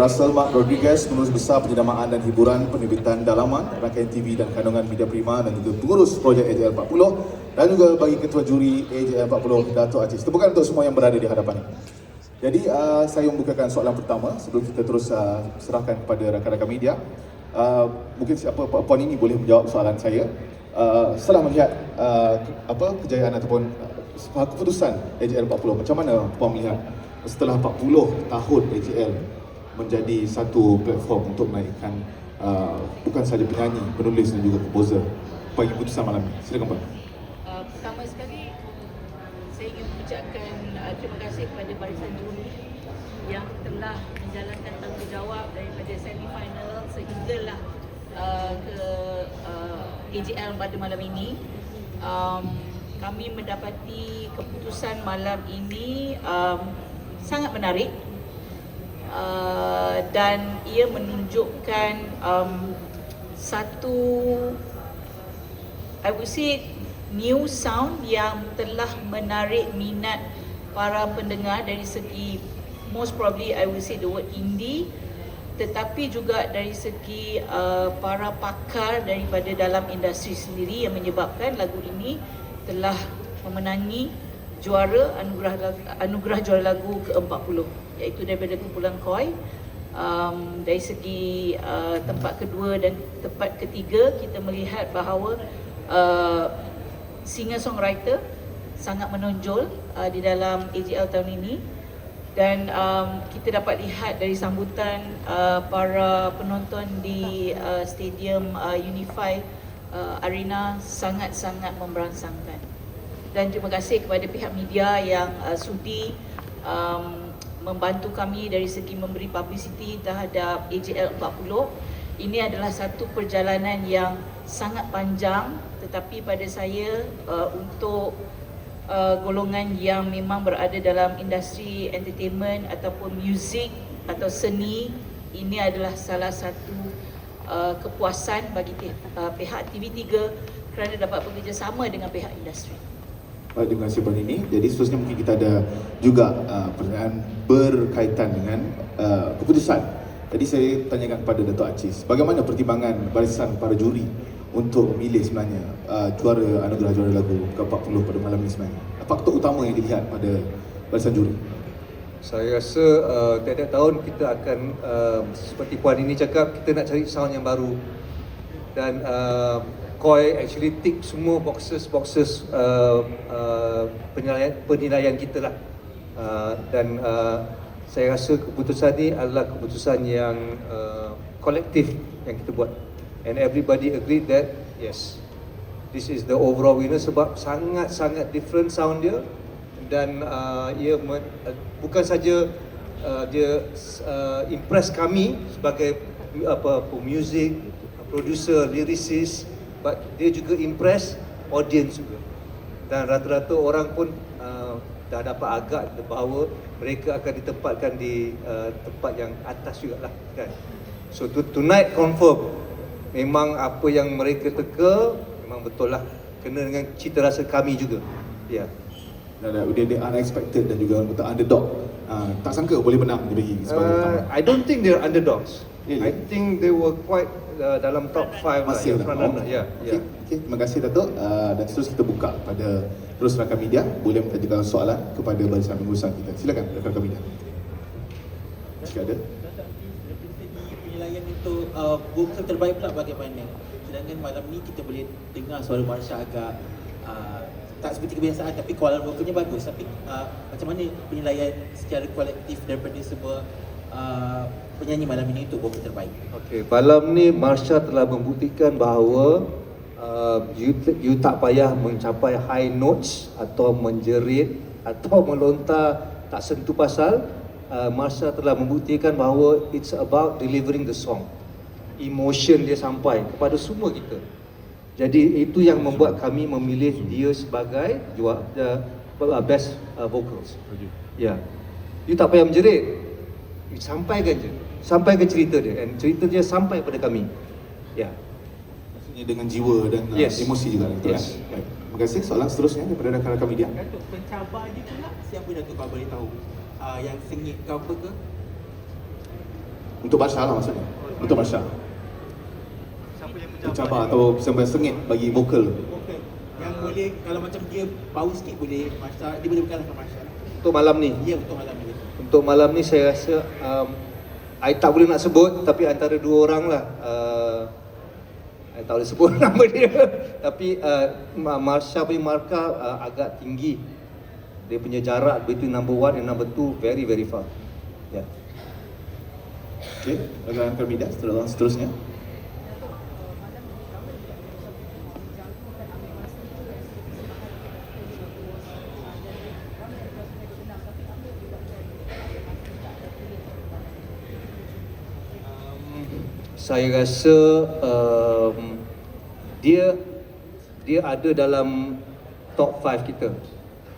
Russell Mark Rodriguez, Pengurus Besar Penjenamaan dan Hiburan Penerbitan Dalaman, Rangkaian TV dan Kandungan Media Prima dan juga Pengurus Projek AJL 40 dan juga bagi Ketua Juri AJL 40 Dato' Aziz. Tepukan untuk semua yang berada di hadapan ini. Jadi saya membukakan soalan pertama sebelum kita terus serahkan kepada rakan-rakan media. Mungkin siapa puan ini boleh menjawab soalan saya. Setelah melihat kejayaan ataupun keputusan AJL 40, macam mana puan melihat setelah 40 tahun AJL menjadi satu platform untuk menaikkan bukan sahaja penyanyi, penulis dan juga komposer bagi keputusan malam ini. Silakan puan. Pertama sekali saya ingin mengucapkan terima kasih kepada barisan juri yang telah menjalankan tanggungjawab daripada semi-final sehinggalah ke AJL pada malam ini. Kami mendapati keputusan malam ini sangat menarik. Dan ia menunjukkan satu, I would say, new sound yang telah menarik minat para pendengar dari segi, most probably I would say the word indie, tetapi juga dari segi para pakar daripada dalam industri sendiri yang menyebabkan lagu ini telah memenangi juara anugerah juara lagu ke-40, iaitu daripada kumpulan KOI. Dari segi tempat kedua dan tempat ketiga, kita melihat bahawa singer-songwriter sangat menonjol di dalam AJL tahun ini. Dan kita dapat lihat dari sambutan para penonton di Stadium Unify Arena sangat-sangat memberangsangkan. Dan terima kasih kepada pihak media yang sudi membantu kami dari segi memberi publicity terhadap AJL 40. Ini adalah satu perjalanan yang sangat panjang, tetapi pada saya untuk golongan yang memang berada dalam industri entertainment ataupun muzik atau seni, ini adalah salah satu kepuasan bagi pihak TV3 kerana dapat bekerjasama dengan pihak industri. Baik, terima kasih puan ini. Jadi seterusnya mungkin kita ada juga pertanyaan berkaitan dengan keputusan. Jadi saya tanyakan kepada Dato' Aziz, bagaimana pertimbangan barisan para juri untuk memilih sebenarnya juara anugerah juara lagu ke-40 pada malam ini sebenarnya? Faktor utama yang dilihat pada barisan juri? Saya rasa tiap-tiap tahun kita akan seperti puan ini cakap, kita nak cari sound yang baru. Dan KOI actually tick semua boxes penilaian kita lah. Dan saya rasa keputusan ini adalah keputusan yang kolektif yang kita buat. And everybody agreed that yes, this is the overall winner sebab sangat-sangat different sound dia. Dan ia bukan saja dia impress kami sebagai music producer, lyricist, but dia juga impress audience juga. Dan rata-rata orang pun dah dapat agak bahawa mereka akan ditempatkan di tempat yang atas jugalah kan. So tonight confirm memang apa yang mereka teka memang betul lah, kena dengan cita rasa kami juga. Ya. Dia unexpected dan juga betul underdog. Tak sangka boleh menang dia bagi sebagai pertama. I don't think they're underdogs. Really? I think they were quite dalam top 5 Masih lah, front runner. Ya. Okay, terima kasih Dato'. Dan terus kita buka pada terus rakan media, boleh mengajukan soalan kepada barisan pengurusan kita. Silakan rakan media. Jika ada. Penilaian untuk vokal terbaik pula bagaimana? Sedangkan malam ni kita boleh dengar suara Marsha agak tak seperti kebiasaan, tapi kualiti vokalnya bagus. Tapi macam mana penilaian secara kolektif daripada semua penyanyi malam ini untuk vokal terbaik? Okey, malam ni Marsha telah membuktikan bahawa you tak payah mencapai high notes atau menjerit atau melontar tak sentuh pasal. Marsha telah membuktikan bahawa it's about delivering the song. Emotion dia sampai kepada semua kita. Jadi itu yang membuat kami memilih dia sebagai best vocals. Ya. You tak payah menjerit. You sampaikan je. Sampaikan cerita dia, and cerita dia sampai pada kami. Ya. Maksudnya dengan jiwa dan emosi juga. Yes. Baik. Terima kasih. Soalan seterusnya daripada rakan-rakan media. Datuk, pencabar dia pula siapa Datuk kau boleh tahu? Yang sengit ke apa ke? Untuk Barsha lah maksudnya. Untuk Barsha. Pencabar atau sampai sengit bagi vokal. Okey. Yang boleh kalau macam dia power sikit boleh Marsha, dia boleh berkalahkan Marsha. Untuk malam ni. Ya, untuk malam ni. Untuk malam ni saya rasa I tak boleh nak sebut, tapi antara dua orang lah. I tak boleh sebut nama dia. Tapi Marsha punya markah agak tinggi. Dia punya jarak between number 1 and number 2 very very far. Ya. Yeah. Okey, rekan Karmida seterusnya. Saya rasa dia ada dalam top 5 kita,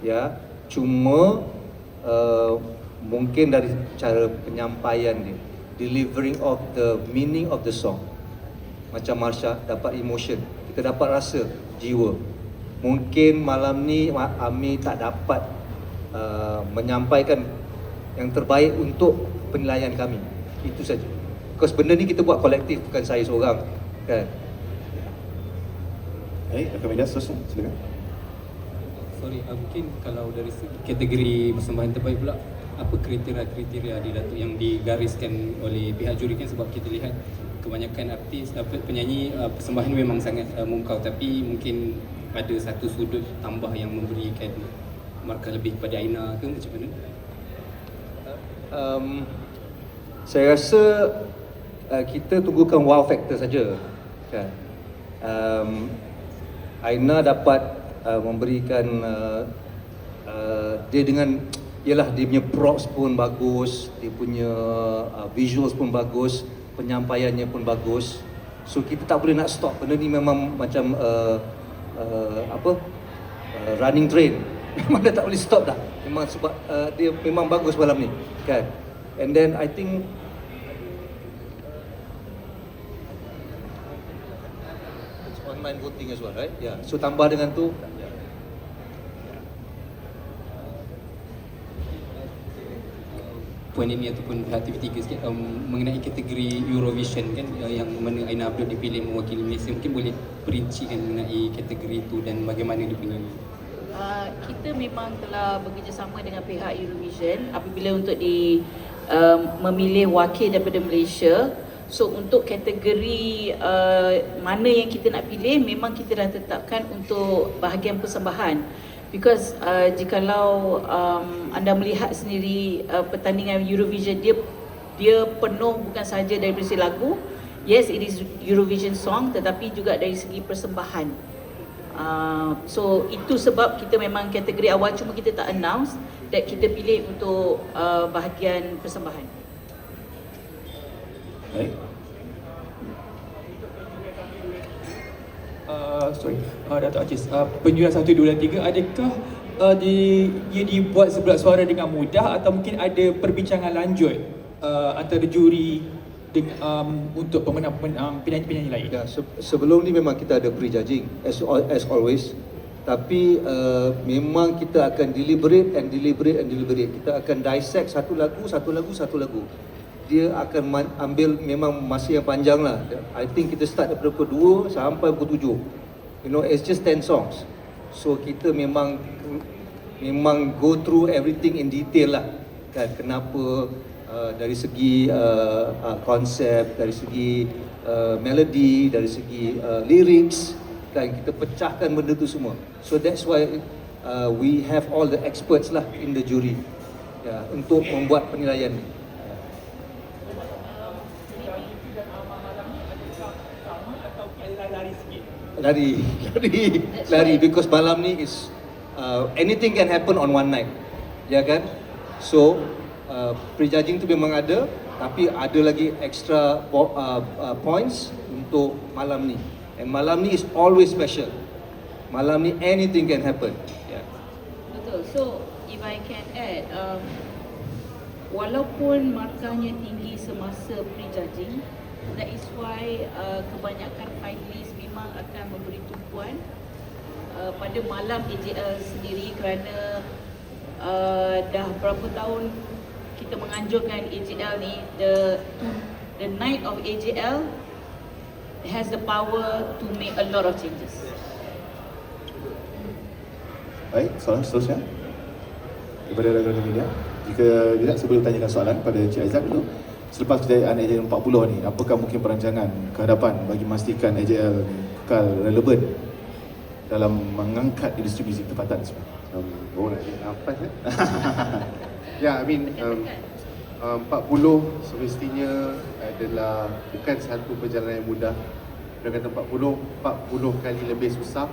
ya. Cuma mungkin dari cara penyampaian dia, delivering of the meaning of the song, macam Marsha dapat emotion, kita dapat rasa jiwa. Mungkin malam ni Ami tak dapat menyampaikan yang terbaik untuk penilaian kami. Itu saja. Because benda ni kita buat kolektif, bukan saya seorang, kan. Baik, rekan media seterusnya, silakan. Sorry, mungkin kalau dari segi kategori persembahan terbaik pula, apa kriteria-kriteria di Datuk yang digariskan oleh pihak juri kan? Sebab kita lihat kebanyakan artis, penyanyi persembahan memang sangat memukau, tapi mungkin ada satu sudut tambah yang memberikan markah lebih kepada Aina ke macam mana? Saya rasa kita tunggukan wow factor saja, kan. Aina dapat memberikan dia dengan, ialah dia punya props pun bagus, dia punya visuals pun bagus, penyampaiannya pun bagus. So kita tak boleh nak stop. Benda ni memang macam running train. Memang dah tak boleh stop dah. Memang sebab dia memang bagus malam ni, kan. And then I think it's online voting as well, right? Yeah. So tambah dengan tu, Poin ini ataupun pihak TV3 sikit mengenai kategori Eurovision kan, yang mana Aina Abdul dipilih mewakili Malaysia, mungkin boleh perincikan mengenai kategori itu dan bagaimana dia punya. Kita memang telah bekerjasama dengan pihak Eurovision apabila untuk memilih wakil daripada Malaysia. So untuk kategori mana yang kita nak pilih, memang kita dah tetapkan untuk bahagian persembahan. Because jikalau anda melihat sendiri pertandingan Eurovision, dia penuh bukan sahaja dari segi lagu, yes it is Eurovision song, tetapi juga dari segi persembahan. So itu sebab kita memang kategori awal cuma kita tak announce dan kita pilih untuk bahagian persembahan. Baik. Datuk Aziz, penjualan 1, 2 dan 3, adakah ia dibuat sebelah suara dengan mudah atau mungkin ada perbincangan lanjut antara juri untuk pemenang-pemenang penyanyi-penyanyi lain? ya, sebelum ni memang kita ada pre-judging as always. Tapi memang kita akan deliberate. Kita akan dissect satu lagu. Dia akan ambil memang masa yang panjang lah. I think kita start daripada pukul 2 sampai pukul 7. You know, it's just 10 songs. So kita memang go through everything in detail lah, kan. Kenapa dari segi konsep, dari segi melody, dari segi lyrics, kan, kita pecahkan benda tu semua. So that's why we have all the experts lah in the jury, ya, untuk membuat penilaian ni. Lari because malam ni is anything can happen on one night, ya kan. So prejudging tu memang ada, tapi ada lagi extra points untuk malam ni. And malam ni is always special. Malam ni anything can happen. Yeah. Betul. So if I can add, walaupun markahnya tinggi semasa pre-judging, that is why kebanyakan finalist memang akan memberi tumpuan pada malam AJL sendiri, kerana dah berapa tahun kita menganjurkan AJL ni, the night of AJL has the power to make a lot of changes. Baik, soalan seterusnya daripada rakan-rakan media. Jika tidak, saya boleh tanyakan soalan pada Cik Aizat dulu. Selepas kejayaan AJL 40 ni, apakah mungkin perancangan ke hadapan bagi memastikan AJL kekal relevan dalam mengangkat industri muzik tempatan semua? Nak cakap nafas Ya, I mean 40 semestinya adalah bukan satu perjalanan yang mudah. Dia kata 40 kali lebih susah,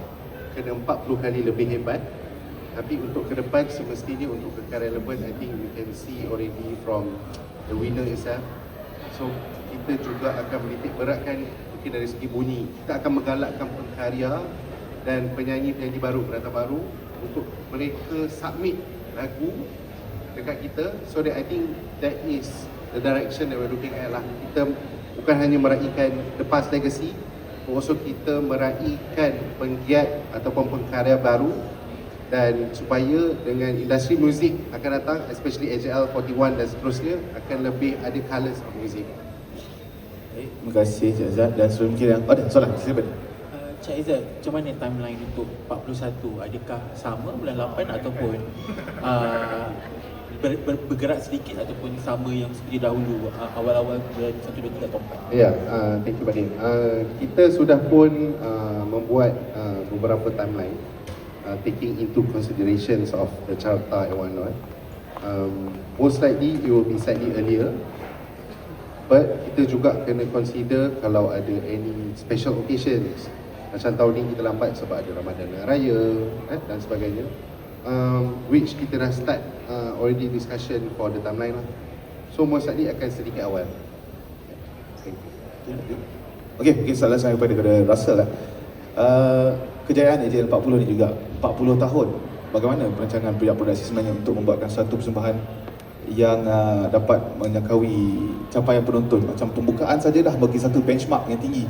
kena 40 kali lebih hebat. Tapi untuk ke depan semestinya untuk kekal relevan, I think we can see already from the winner itself. So kita juga akan menitik beratkan mungkin dari segi bunyi. Kita akan menggalakkan pengkarya dan penyanyi-penyanyi baru, pendatang baru untuk mereka submit lagu dekat kita, so that I think that is the direction that we're looking at lah. Kita bukan hanya meraihkan the past legacy, but also kita meraihkan penggiat ataupun pengkarya baru, dan supaya dengan industri muzik akan datang, especially AJL 41 dan seterusnya, akan lebih ada colours of music. Baik, terima kasih Cik Aizat. Dan sebelum yang ada soalan, silakan. Cik Aizat, macam mana timeline untuk 41? Adakah sama bulan 8 ataupun bergerak sedikit ataupun sama yang seperti dahulu awal-awal bulan 1, 2, 3 atau 4? Ya, thank you Badin. Kita sudah pun membuat beberapa timeline, taking into considerations of the Carta and whatnot. Most likely it will be slightly earlier, but kita juga kena consider kalau ada any special occasions. Macam tahun ni kita lambat sebab ada Ramadan Raya dan sebagainya, which kita dah start already discussion for the timeline lah. So most likely akan sedikit awal. Thank you. Okey, mungkin soalan saya kepada Russell lah. Kejayaan AJL 40 ni juga 40 tahun. Bagaimana perancangan pihak produksi sebenarnya untuk membuatkan satu persembahan yang dapat menyangkaui capaian penonton? Macam pembukaan saja dah bagi satu benchmark yang tinggi,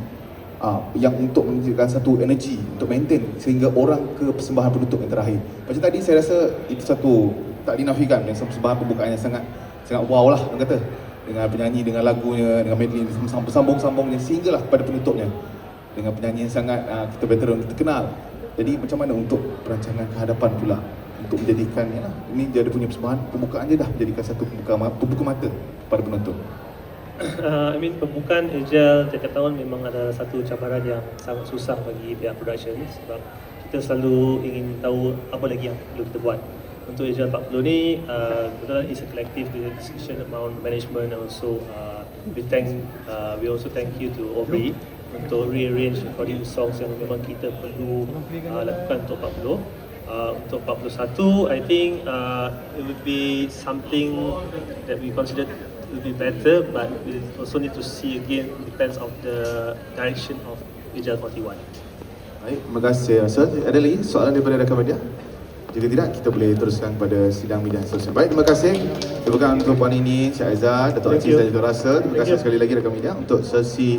yang untuk menunjukkan satu energi untuk maintain sehingga orang ke persembahan penutup yang terakhir. Macam tadi saya rasa itu satu tak dinafikan, yang persembahan pembukaan yang sangat wow lah orang kata, dengan penyanyi, dengan lagunya, dengan medley bersambung-sambungnya sehinggalah pada penutupnya dengan penyanyi yang sangat kita veteran, kita kenal. Jadi macam mana untuk perancangan ke hadapan pula untuk menjadikan ini dia ada punya persembahan pembukaan je dah menjadikan satu pembuka mata pada penonton. I mean, pembukaan AJL tiap tahun memang ada satu cabaran yang sangat susah bagi pihak production, sebab kita selalu ingin tahu apa lagi yang perlu kita buat. Untuk AJL 40 ni, kebetulan is a collective decision among management, and also we also thank you to Aubrey untuk rearrange recording songs yang memang kita perlu lakukan untuk 40. Untuk 41, I think it would be something that we consider will be better, but we also need to see again, depends of the direction of AJL 41. Baik, terima kasih Russell. Ada lagi soalan daripada rakan media? Jika tidak, kita boleh teruskan pada sidang media seterusnya. Baik, terima kasih. Terima kasih untuk puan ini, Cik Aizat, Dato' Aziz dan juga Russell. Terima kasih sekali lagi rakan media untuk sesi